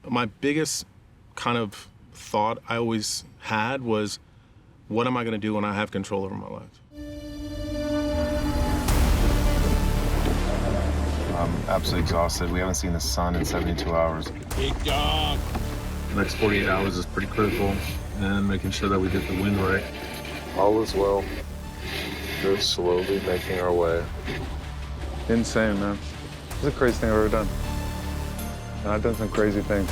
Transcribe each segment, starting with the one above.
My biggest kind of thought I always had was, what am I going to do when I have control over my life? I'm absolutely exhausted. We haven't seen the sun in 72 hours. Big dog. The next 48 hours is pretty critical, and making sure that we get the wind right. All is well. We're slowly making our way. Insane, man. It's the craziest thing I've ever done. And I've done some crazy things.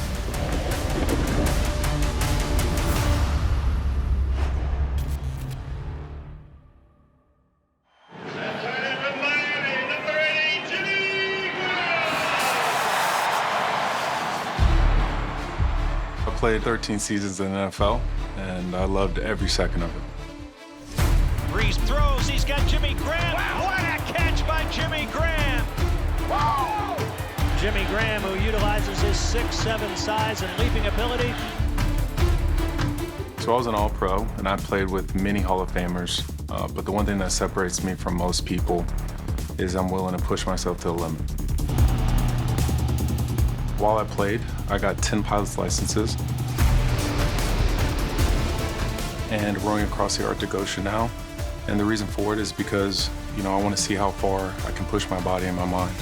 I played 13 seasons in the NFL, and I loved every second of it. Breeze throws, he's got Jimmy Graham. Wow. What a catch by Jimmy Graham! Whoa! Jimmy Graham, who utilizes his 6'7" size and leaping ability. So I was an All-Pro, and I played with many Hall of Famers, but the one thing that separates me from most people is I'm willing to push myself to the limit. While I played, I got 10 pilot's licenses and rowing across the Arctic Ocean now. And the reason for it is because, I want to see how far I can push my body and my mind.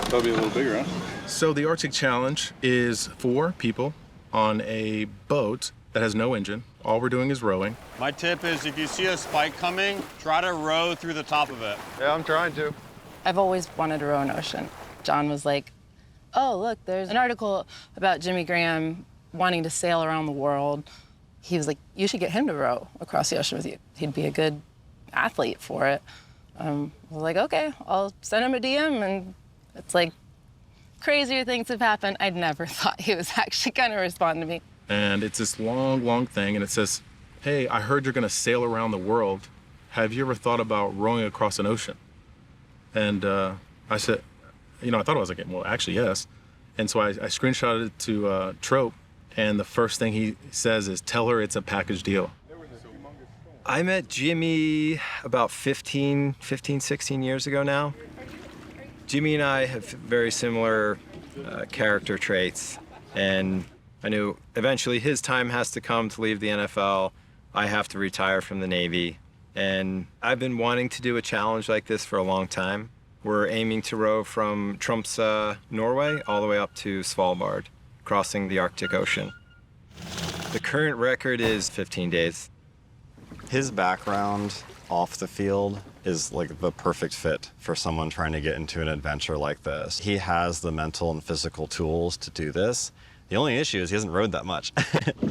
That'll be a little bigger, huh? So the Arctic Challenge is 4 people on a boat that has no engine. All we're doing is rowing. My tip is if you see a spike coming, try to row through the top of it. Yeah, I'm trying to. I've always wanted to row an ocean. John was like, oh, look, there's an article about Jimmy Graham wanting to sail around the world. He was like, you should get him to row across the ocean with you. He'd be a good athlete for it. I was like, okay, I'll send him a DM, and it's like, crazier things have happened. I'd never thought he was actually going to respond to me. And it's this long, long thing, and it says, hey, I heard you're going to sail around the world. Have you ever thought about rowing across an ocean? And I said, I thought I was like, well, actually, yes. And so I screenshotted it to Trope, and the first thing he says is, tell her it's a package deal. I met Jimmy about 15, 16 years ago now. Jimmy and I have very similar character traits, and I knew eventually his time has to come to leave the NFL. I have to retire from the Navy, and I've been wanting to do a challenge like this for a long time. We're aiming to row from Tromsø, Norway, all the way up to Svalbard, crossing the Arctic Ocean. The current record is 15 days. His background off the field is like the perfect fit for someone trying to get into an adventure like this. He has the mental and physical tools to do this. The only issue is he hasn't rowed that much.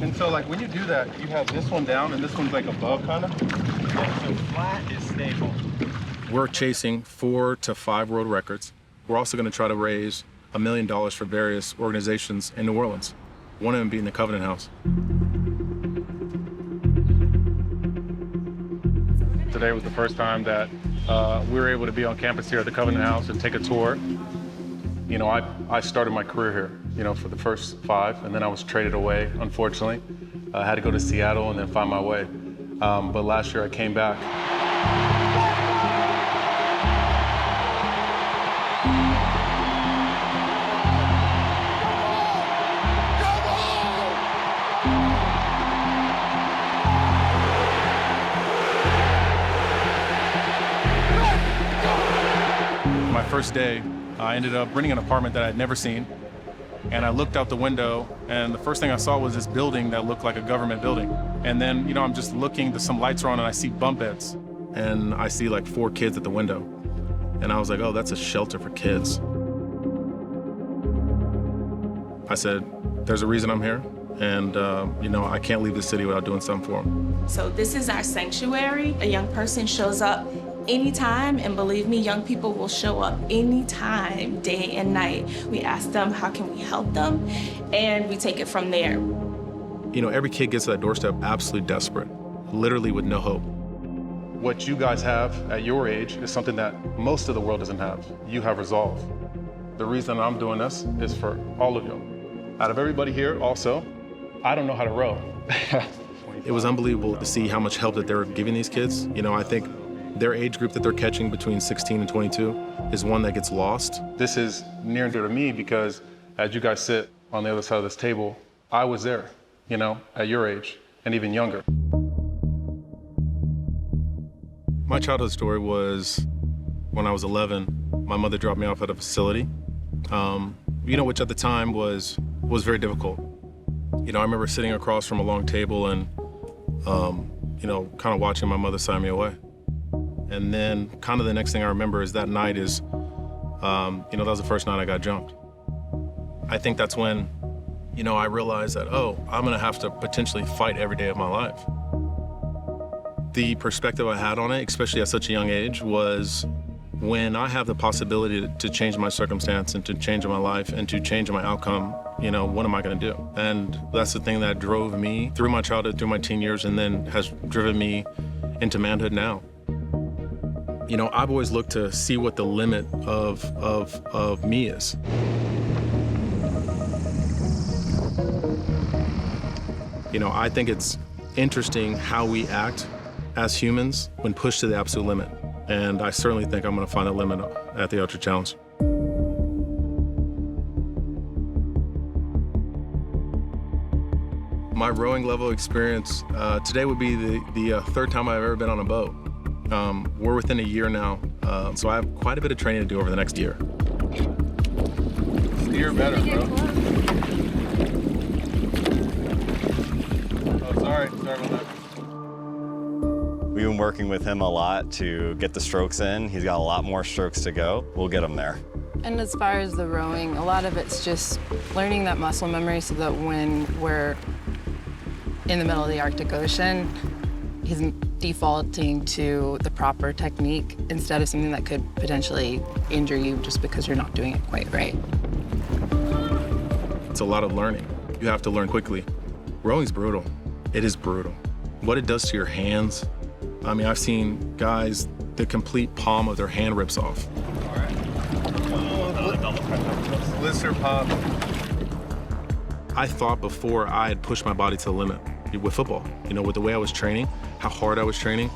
And so, like, when you do that, you have this one down and this one's like above, kind of. Yeah, so flat is stable. We're chasing 4 to 5 world records. We're also going to try to raise $1 million for various organizations in New Orleans, one of them being the Covenant House. Today was the first time that we were able to be on campus here at the Covenant House and take a tour. I started my career here, for the first 5, and then I was traded away, unfortunately. I had to go to Seattle and then find my way. But last year I came back. My first day, I ended up renting an apartment that I'd never seen. And I looked out the window, and the first thing I saw was this building that looked like a government building. And then, I'm just looking, some lights are on, and I see bunk beds. And I see like 4 kids at the window. And I was like, oh, that's a shelter for kids. I said, there's a reason I'm here. And, I can't leave the city without doing something for them. So this is our sanctuary. A young person shows up anytime, and believe me, young people will show up anytime, day and night. We ask them, how can we help them? And we take it from there. Every kid gets to that doorstep absolutely desperate, literally with no hope. What you guys have at your age is something that most of the world doesn't have. You have resolve. The reason I'm doing this is for all of you. Out of everybody here also, I don't know how to row. It was unbelievable to see how much help that they were giving these kids. I think their age group that they're catching between 16 and 22 is one that gets lost. This is near and dear to me because as you guys sit on the other side of this table, I was there, at your age and even younger. My childhood story was when I was 11, my mother dropped me off at a facility, which at the time was very difficult. I remember sitting across from a long table and, kind of watching my mother sign me away. And then kind of the next thing I remember is that night is, that was the first night I got jumped. I think that's when, I realized that, I'm gonna have to potentially fight every day of my life. The perspective I had on it, especially at such a young age, was when I have the possibility to change my circumstance and to change my life and to change my outcome, what am I gonna do? And that's the thing that drove me through my childhood, through my teen years, and then has driven me into manhood now. I've always looked to see what the limit of me is. I think it's interesting how we act as humans when pushed to the absolute limit. And I certainly think I'm gonna find a limit at the Ultra Challenge. My rowing level experience today would be the third time I've ever been on a boat. We're within a year now, so I have quite a bit of training to do over the next year. Steer better, bro. Oh, sorry about that. We've been working with him a lot to get the strokes in. He's got a lot more strokes to go. We'll get him there. And as far as the rowing, a lot of it's just learning that muscle memory so that when we're in the middle of the Arctic Ocean, he's defaulting to the proper technique instead of something that could potentially injure you just because you're not doing it quite right. It's a lot of learning. You have to learn quickly. Rowing's brutal. It is brutal. What it does to your hands, I've seen guys, the complete palm of their hand rips off. All right. Blister pop. I thought before I had pushed my body to the limit with football. With the way I was training, how hard I was training,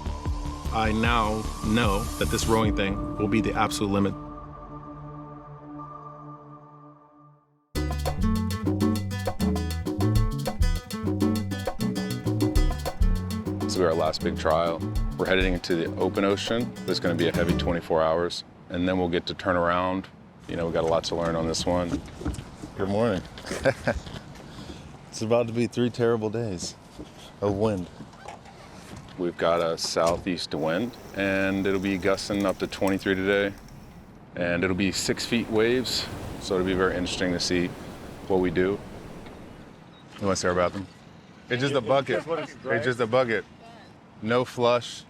I now know that this rowing thing will be the absolute limit. This will be our last big trial. We're heading into the open ocean. There's going to be a heavy 24 hours, and then we'll get to turn around. We got a lot to learn on this one. Good morning. It's about to be 3 terrible days of wind. We've got a southeast wind, and it'll be gusting up to 23 today, and it'll be 6 feet waves, so it'll be very interesting to see what we do. You want to say our bathroom? It's just a bucket. It's just a bucket. No flush,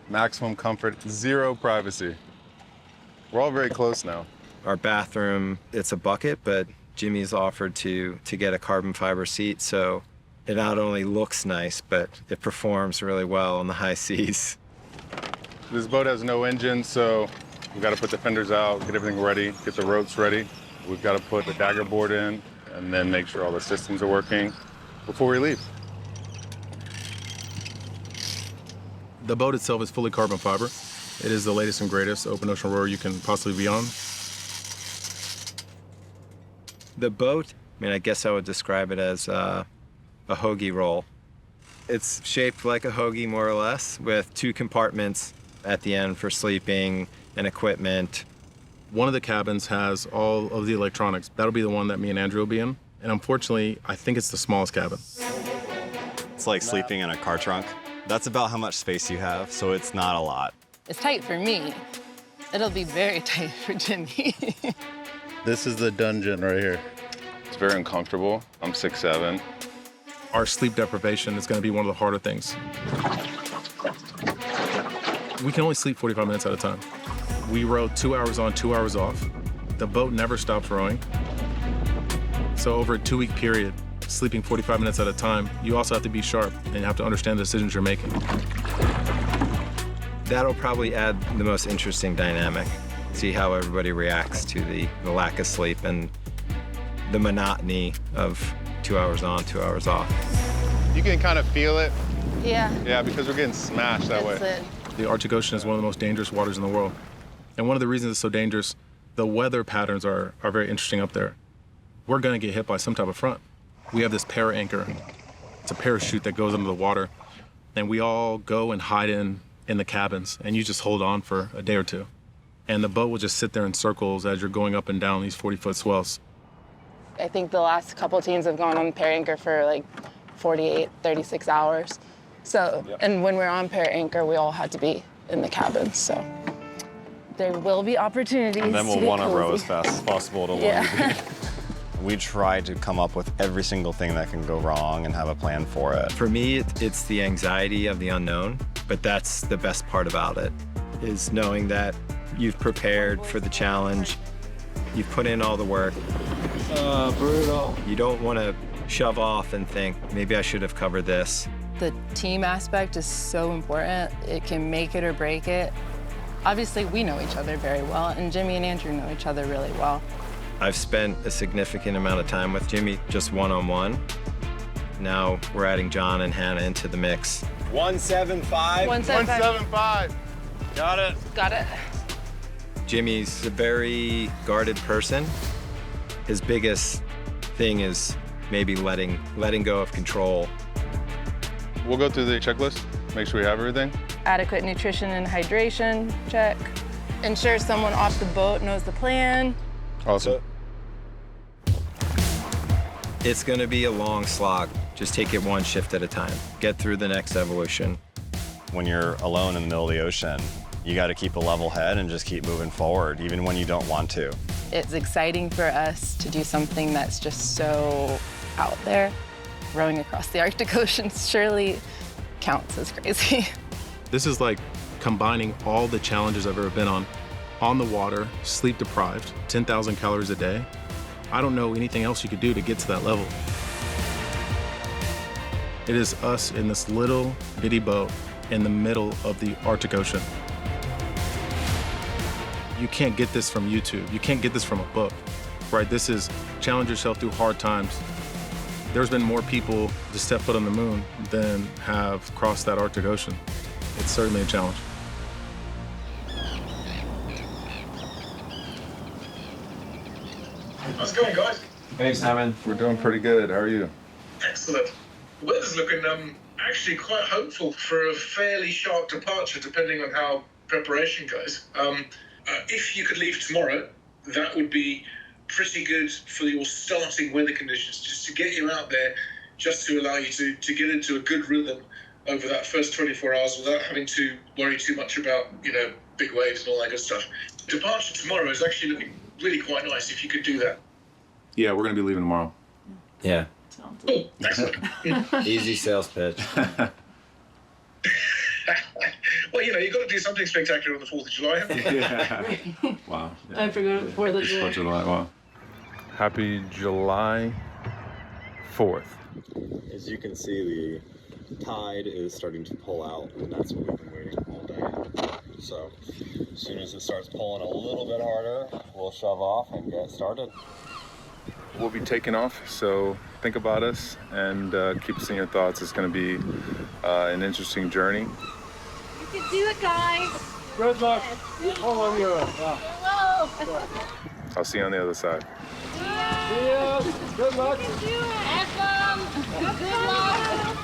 maximum comfort, zero privacy. We're all very close now. Our bathroom, it's a bucket, but Jimmy's offered to get a carbon fiber seat, so it not only looks nice, but it performs really well on the high seas. This boat has no engine, so we've got to put the fenders out, get everything ready, get the ropes ready. We've got to put the dagger board in, and then make sure all the systems are working before we leave. The boat itself is fully carbon fiber. It is the latest and greatest open ocean rower you can possibly be on. The boat, I guess I would describe it as a hoagie roll. It's shaped like a hoagie, more or less, with 2 compartments at the end for sleeping and equipment. One of the cabins has all of the electronics. That'll be the one that me and Andrew will be in. And unfortunately, I think it's the smallest cabin. It's like sleeping in a car trunk. That's about how much space you have, so it's not a lot. It's tight for me. It'll be very tight for Jimmy. This is the dungeon right here. It's very uncomfortable. I'm 6'7". Our sleep deprivation is going to be one of the harder things. We can only sleep 45 minutes at a time. We row 2 hours on, 2 hours off. The boat never stops rowing. So over a 2-week period, sleeping 45 minutes at a time, you also have to be sharp and you have to understand the decisions you're making. That'll probably add the most interesting dynamic. See how everybody reacts to the lack of sleep and the monotony of 2 hours on, 2 hours off. You can kind of feel it. Yeah. Yeah, because we're getting smashed that way. That's it. The Arctic Ocean is one of the most dangerous waters in the world. And one of the reasons it's so dangerous, the weather patterns are very interesting up there. We're gonna get hit by some type of front. We have this para-anchor. It's a parachute that goes under the water, and we all go and hide in the cabins, and you just hold on for a day or two. And the boat will just sit there in circles as you're going up and down these 40-foot swells. I think the last couple teams have gone on para-anchor for like 48, 36 hours. So, and when we're on para-anchor, we all had to be in the cabins, so. There will be opportunities. And then we'll to want to get row cozy. as fast as possible to Longview Beach. We try to come up with every single thing that can go wrong and have a plan for it. For me, it's the anxiety of the unknown, but that's the best part about it, is knowing that you've prepared for the challenge, you've put in all the work. Brutal. You don't want to shove off and think, maybe I should have covered this. The team aspect is so important. It can make it or break it. Obviously, we know each other very well, and Jimmy and Andrew know each other really well. I've spent a significant amount of time with Jimmy, just one-on-one. Now we're adding John and Hannah into the mix. 175. 175. Got it. Got it. Jimmy's a very guarded person. His biggest thing is maybe letting go of control. We'll go through the checklist, make sure we have everything. Adequate nutrition and hydration, check. Ensure someone off the boat knows the plan. Awesome. It's gonna be a long slog. Just take it one shift at a time. Get through the next evolution. When you're alone in the middle of the ocean, you got to keep a level head and just keep moving forward, even when you don't want to. It's exciting for us to do something that's just so out there. Rowing across the Arctic Ocean surely counts as crazy. This is like combining all the challenges I've ever been on the water, sleep deprived, 10,000 calories a day. I don't know anything else you could do to get to that level. It is us in this little bitty boat in the middle of the Arctic Ocean. You can't get this from YouTube. You can't get this from a book, right? This is challenge yourself through hard times. There's been more people to step foot on the moon than have crossed that Arctic Ocean. It's certainly a challenge. How's it going, guys? Hey, Simon. We're doing pretty good. How are you? Excellent. The weather's looking actually quite hopeful for a fairly sharp departure, depending on how preparation goes. If you could leave tomorrow, that would be pretty good for your starting weather conditions, just to get you out there, just to allow you to get into a good rhythm over that first 24 hours without having to worry too much about, big waves and all that good stuff. Departure tomorrow is actually looking really quite nice if you could do that. Yeah, we're gonna be leaving tomorrow. Yeah. Oh, excellent. Easy sales pitch. Well, you've got to do something spectacular on the 4th of July, haven't you? Yeah. Wow. Yeah. I forgot 4th of July. 4th of July, wow. Happy July 4th. As you can see, the tide is starting to pull out, and that's what we've been waiting all day. So as soon as it starts pulling a little bit harder, we'll shove off and get started. We'll be taking off, so think about us and keep us in your thoughts. It's going to be an interesting journey. You can do it, guys. Good luck. Hold on, you're Hello. I'll see you on the other side. See ya. Good luck. You can do it. Have fun. Good luck.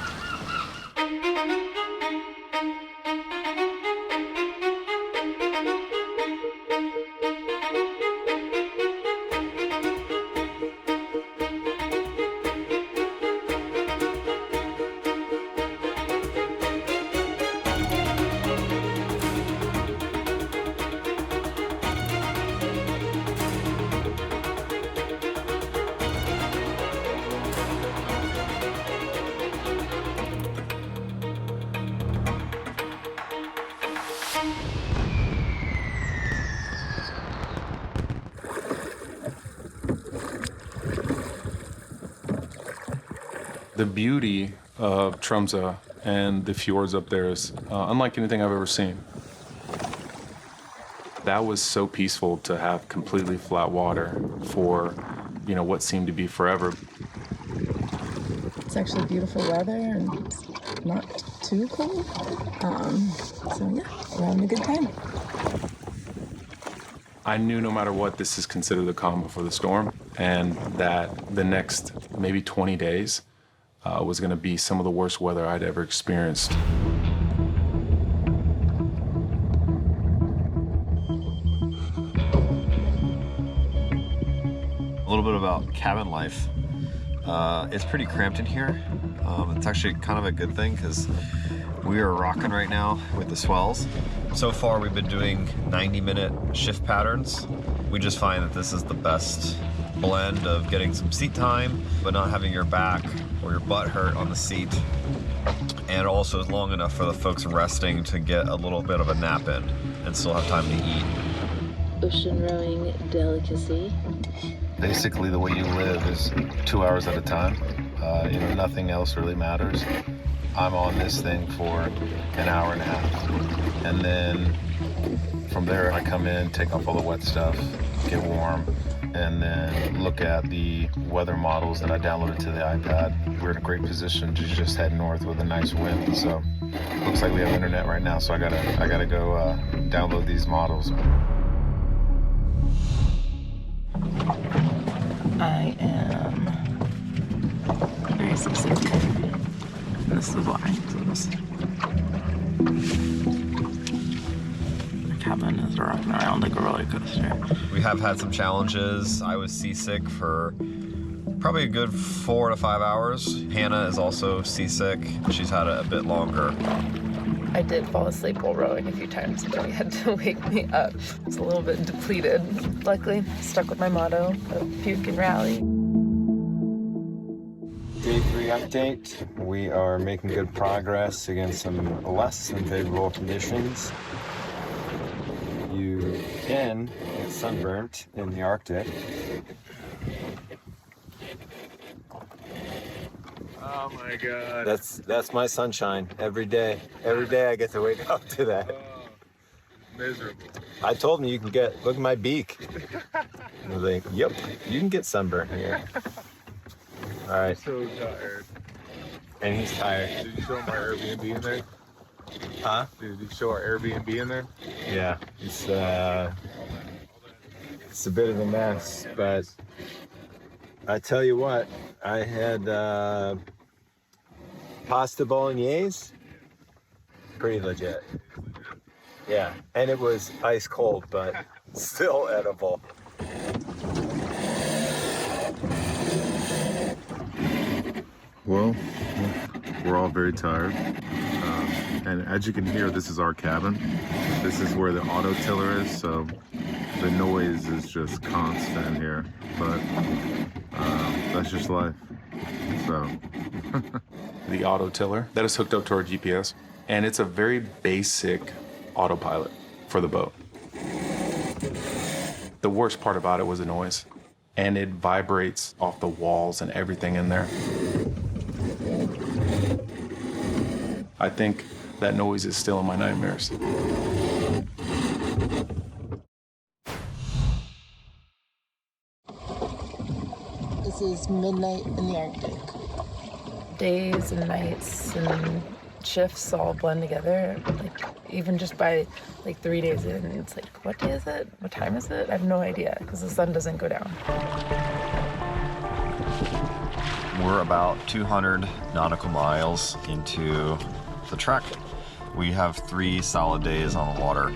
The beauty of Tromsø and the fjords up there is unlike anything I've ever seen. That was so peaceful to have completely flat water for, what seemed to be forever. It's actually beautiful weather and it's not too too cold. So yeah, we're having a good time. I knew no matter what, this is considered the calm before the storm, and that the next maybe 20 days was going to be some of the worst weather I'd ever experienced. A little bit about cabin life. It's pretty cramped in here. It's actually kind of a good thing because we are rocking right now with the swells. So far we've been doing 90-minute shift patterns. We just find that this is the best blend of getting some seat time, but not having your back or your butt hurt on the seat. And also is long enough for the folks resting to get a little bit of a nap in and still have time to eat. Ocean rowing delicacy. Basically, the way you live is 2 hours at a time. Nothing else really matters. I'm on this thing for an hour and a half. And then from there, I come in, take off all the wet stuff, get warm, and then look at the weather models that I downloaded to the iPad. We're in a great position to just head north with a nice wind. So looks like we have internet right now. So I gotta go download these models. I am very seasick. This is why. The cabin is rocking around like a roller coaster. We have had some challenges. I was seasick for probably a good 4 to 5 hours. Hannah is also seasick. She's had it a bit longer. I did fall asleep while rowing a few times, and he had to wake me up. I was a little bit depleted. Luckily, stuck with my motto of puke and rally. Day 3 update. We are making good progress against some less than favorable conditions. You can get sunburnt in the Arctic. Oh my God. That's my sunshine every day. Every day I get to wake up to that. Miserable. I told him you can look at my beak. I was like, yep, you can get sunburnt here. All right. So tired. And he's tired. Did you show him our Airbnb in there? Huh? Did you show our Airbnb in there? Yeah. It's a bit of a mess, but I tell you what, I had pasta bolognese. Pretty legit. Yeah, and it was ice cold, but still edible. Well, we're all very tired. And as you can hear, this is our cabin. This is where the auto tiller is, so the noise is just constant here. But that's just life. So. The auto tiller that is hooked up to our GPS, and it's a very basic autopilot for the boat. The worst part about it was the noise, and it vibrates off the walls and everything in there. I think that noise is still in my nightmares. This is midnight in the Arctic. Days and nights and shifts all blend together. Like even just by 3 days in, it's like, what day is it? What time is it? I have no idea because the sun doesn't go down. We're about 200 nautical miles into the trek. We have 3 solid days on the water.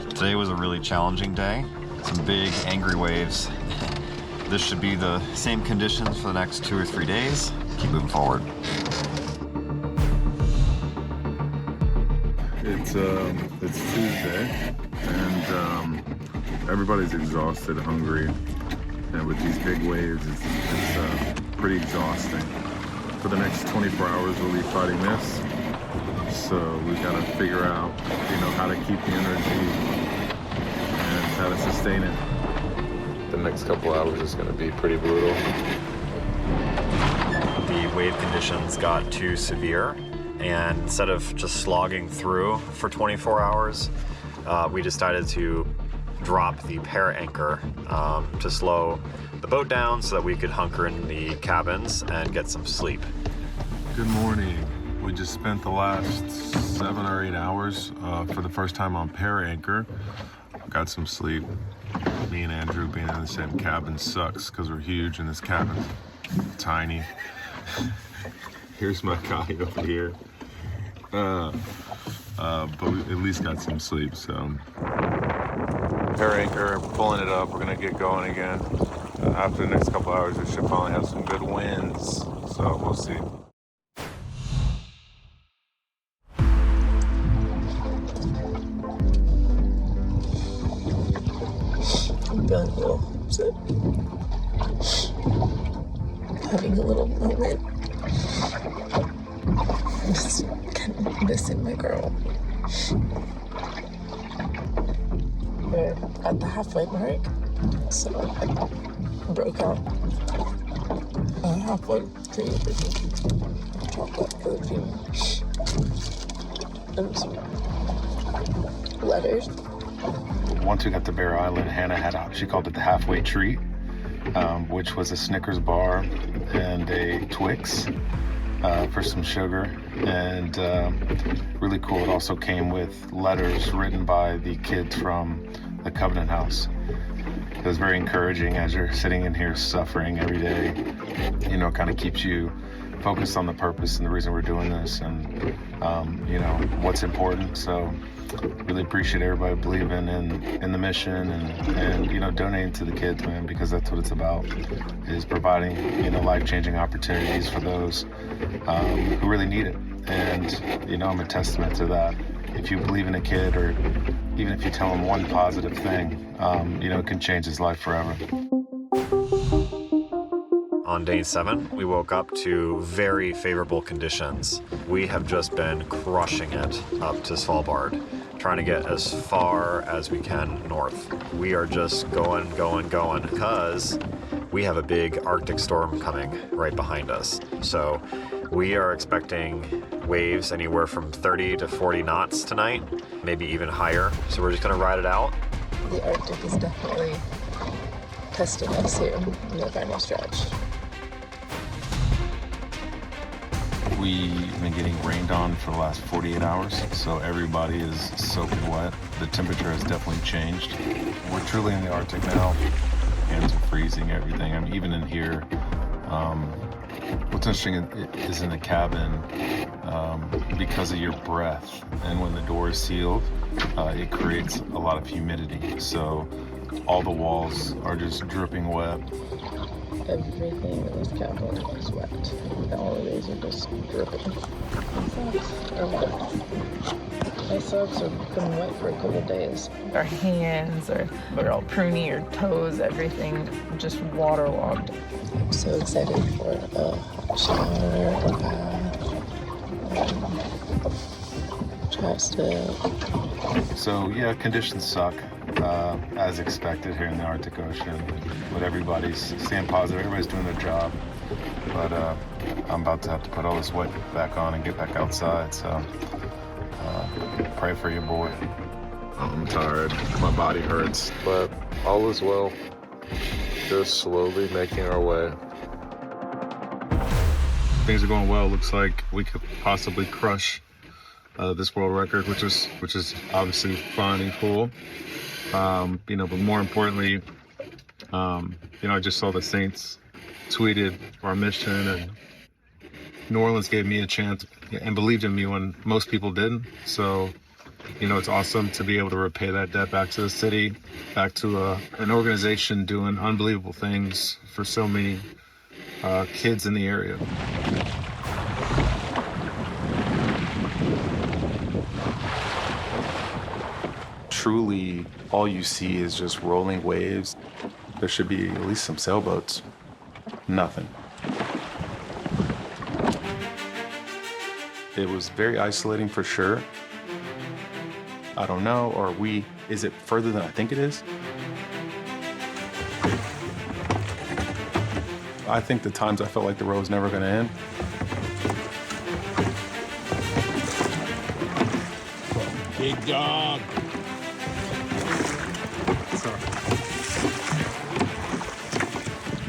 Today was a really challenging day. Some big, angry waves. This should be the same conditions for the next 2 or 3 days. Keep moving forward. It's Tuesday, and everybody's exhausted, hungry, and with these big waves, it's pretty exhausting. For the next 24 hours, we'll be fighting this. So we've got to figure out, how to keep the energy and how to sustain it. The next couple hours is going to be pretty brutal. The wave conditions got too severe, and instead of just slogging through for 24 hours, we decided to drop the para anchor to slow the boat down so that we could hunker in the cabins and get some sleep. Good morning. We just spent the last 7 or 8 hours for the first time on Pair Anchor. Got some sleep. Me and Andrew being in the same cabin sucks because we're huge and this cabin's tiny. Here's my guy over here. But we at least got some sleep, so. Pair Anchor, pulling it up. We're gonna get going again. After the next couple hours, we should finally have some good winds, so we'll see. I'm feeling a little upset. Having a little moment. I'm just kind of missing my girl. We're at the halfway mark, so I broke out a halfway cream chocolate for the female and some letters. Once we got to Bear Island, Hannah she called it the halfway treat, which was a Snickers bar and a Twix for some sugar. And really cool, it also came with letters written by the kids from the Covenant House. It was very encouraging as you're sitting in here suffering every day. You know, it kind of keeps you focused on the purpose and the reason we're doing this and, you know, what's important. So really appreciate everybody believing in the mission and, you know, donating to the kids, man, because that's what it's about, is providing, you know, life-changing opportunities for those who really need it. And, you know, I'm a testament to that. If you believe in a kid, or even if you tell him one positive thing, you know, it can change his life forever. On day 7, we woke up to very favorable conditions. We have just been crushing it up to Svalbard, trying to get as far as we can north. We are just going, because we have a big Arctic storm coming right behind us. So we are expecting waves anywhere from 30 to 40 knots tonight, maybe even higher. So we're just gonna ride it out. The Arctic is definitely testing us here in the final stretch. We've been getting rained on for the last 48 hours, so everybody is soaking wet. The temperature has definitely changed. We're truly in the Arctic now. Hands are freezing, everything. I'm even in here. What's interesting is in the cabin, because of your breath, and when the door is sealed, it creates a lot of humidity. So all the walls are just dripping wet. Everything in this cabin is wet. All of these are just dripping. My socks are wet. My socks have been wet for a couple of days. Our hands are all pruny, our toes, everything just waterlogged. I'm so excited for a hot shower, a bath, chapstick. So yeah, conditions suck, as expected here in the Arctic Ocean. But everybody's staying positive, everybody's doing their job. But I'm about to have to put all this weight back on and get back outside, so pray for your boy. I'm tired, my body hurts. But all is well. Just slowly making our way. Things are going well. Looks like we could possibly crush this world record, which is obviously fun and cool. You know, but more importantly, you know, I just saw the Saints tweeted our mission, and New Orleans gave me a chance and believed in me when most people didn't. So, you know, it's awesome to be able to repay that debt back to the city, back to an organization doing unbelievable things for so many kids in the area. Truly, all you see is just rolling waves. There should be at least some sailboats. Nothing. It was very isolating for sure. I don't know, is it further than I think it is? I think the times I felt like the road was never gonna end. Big dog.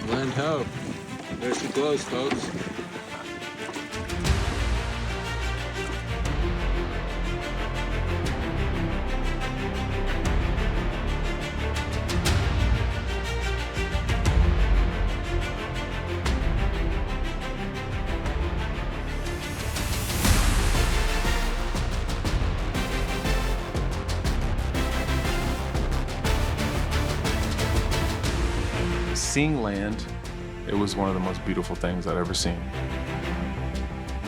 Lend hope. There she goes, folks. seeing land, it was one of the most beautiful things I'd ever seen.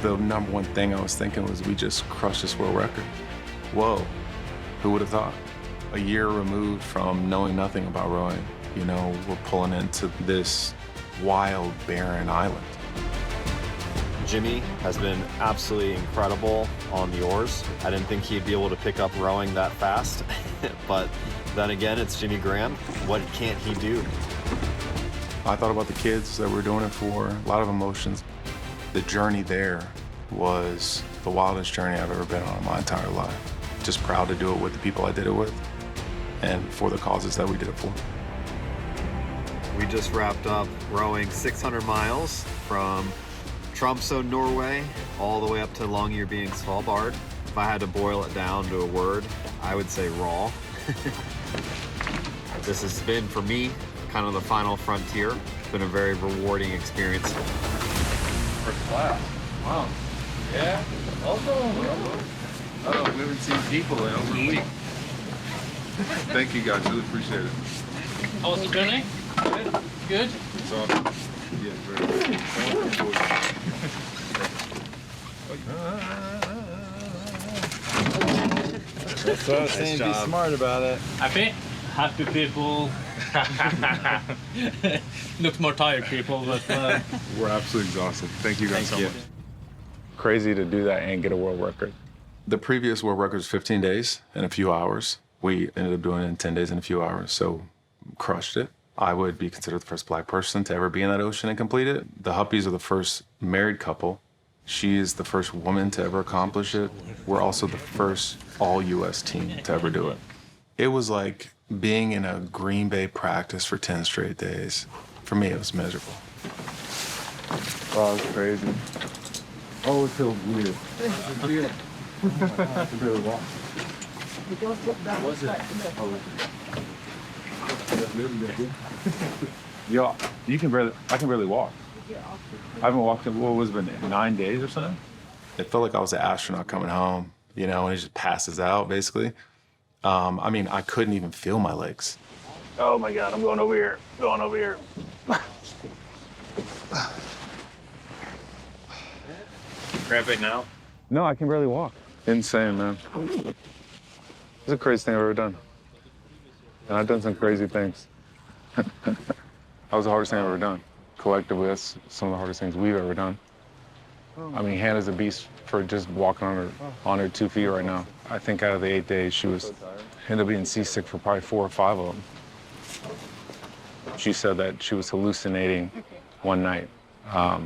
The number one thing I was thinking was, we just crushed this world record. Whoa, who would have thought? A year removed from knowing nothing about rowing, you know, we're pulling into this wild, barren island. Jimmy has been absolutely incredible on the oars. I didn't think he'd be able to pick up rowing that fast, but then again, it's Jimmy Graham. What can't he do? I thought about the kids that we're doing it for, a lot of emotions. The journey there was the wildest journey I've ever been on in my entire life. Just proud to do it with the people I did it with and for the causes that we did it for. We just wrapped up rowing 600 miles from Tromsø, Norway, all the way up to Longyearbyen, Svalbard. If I had to boil it down to a word, I would say raw. This has been, for me, kind of the final frontier. It's been a very rewarding experience. First class. Wow. Yeah? Oh, we haven't seen people in over a week. Thank you guys, really appreciate it. How was the journey? Good. Good? It's awesome. Yeah, very That's what I was saying, be smart about it. Happy? Happy people. Look more tired people, but... We're absolutely exhausted. Thank you guys so much. Crazy to do that and get a world record. The previous world record was 15 days and a few hours. We ended up doing it in 10 days and a few hours, so crushed it. I would be considered the first Black person to ever be in that ocean and complete it. The Huppies are the first married couple. She is the first woman to ever accomplish it. We're also the first all-U.S. team to ever do it. It was like being in a Green Bay practice for 10 straight days. For me, it was miserable. Wow, it's crazy. Oh, it feels weird. It's weird. I can barely walk. What was it? Yo, I can barely walk. I haven't walked in, what was it, 9 days or something? It felt like I was an astronaut coming home, you know, and it just passes out, basically. I mean, I couldn't even feel my legs. Oh my God, I'm going over here. Going over here. Cramping now? No, I can barely walk. Insane, man. It's the craziest thing I've ever done. And I've done some crazy things. That was the hardest thing I've ever done. Collectively, that's some of the hardest things we've ever done. I mean, Hannah's a beast for just walking on her 2 feet right now. I think out of the 8 days, she ended up being seasick for probably 4 or 5 of them. She said that she was hallucinating one night. I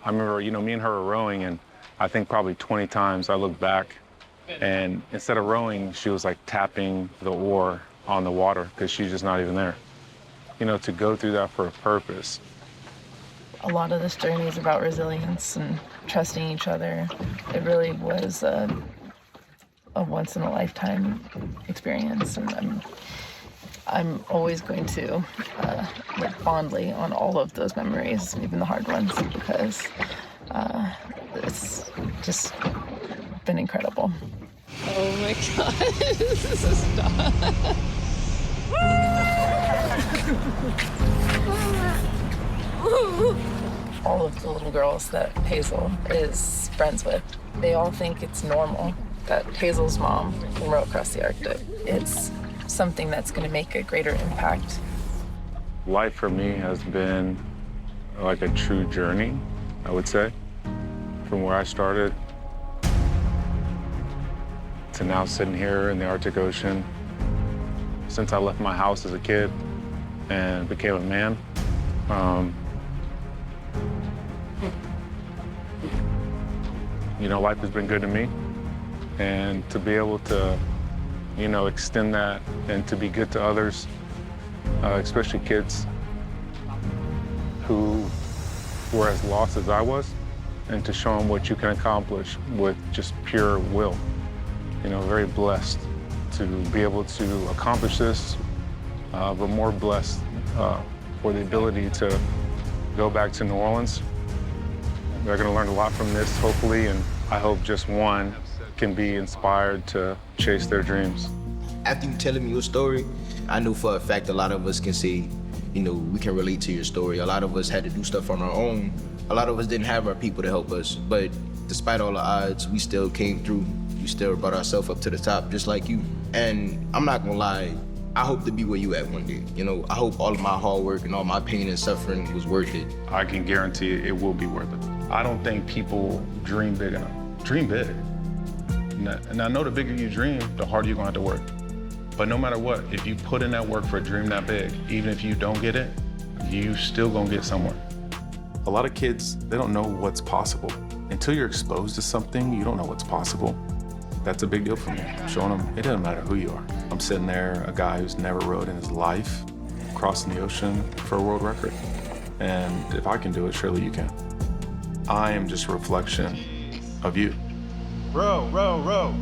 remember, you know, me and her were rowing, and I think probably 20 times I looked back, and instead of rowing, she was like tapping the oar on the water because she's just not even there. You know, to go through that for a purpose. A lot of this journey is about resilience and trusting each other. It really was a once-in-a-lifetime experience, and I'm always going to look fondly on all of those memories, even the hard ones, because it's just been incredible. Oh my God, stop. All of the little girls that Hazel is friends with, they all think it's normal that Hazel's mom can row across the Arctic. It's something that's going to make a greater impact. Life for me has been like a true journey, I would say, from where I started to now sitting here in the Arctic Ocean. Since I left my house as a kid and became a man, you know, life has been good to me. And to be able to, you know, extend that and to be good to others, especially kids who were as lost as I was, and to show them what you can accomplish with just pure will. You know, very blessed to be able to accomplish this, but more blessed for the ability to go back to New Orleans. They're gonna learn a lot from this, hopefully, and I hope just one can be inspired to chase their dreams. After you telling me your story, I knew for a fact a lot of us can see, you know, we can relate to your story. A lot of us had to do stuff on our own. A lot of us didn't have our people to help us, but despite all the odds, we still came through. We still brought ourselves up to the top, just like you. And I'm not gonna lie, I hope to be where you at one day. You know, I hope all of my hard work and all my pain and suffering was worth it. I can guarantee it will be worth it. I don't think people dream big enough. Dream big. And I know the bigger you dream, the harder you're gonna have to work. But no matter what, if you put in that work for a dream that big, even if you don't get it, you still gonna get somewhere. A lot of kids, they don't know what's possible. Until you're exposed to something, you don't know what's possible. That's a big deal for me. I'm showing them it doesn't matter who you are. I'm sitting there, a guy who's never rowed in his life, crossing the ocean for a world record. And if I can do it, surely you can. I am just a reflection of you. Row, row, row.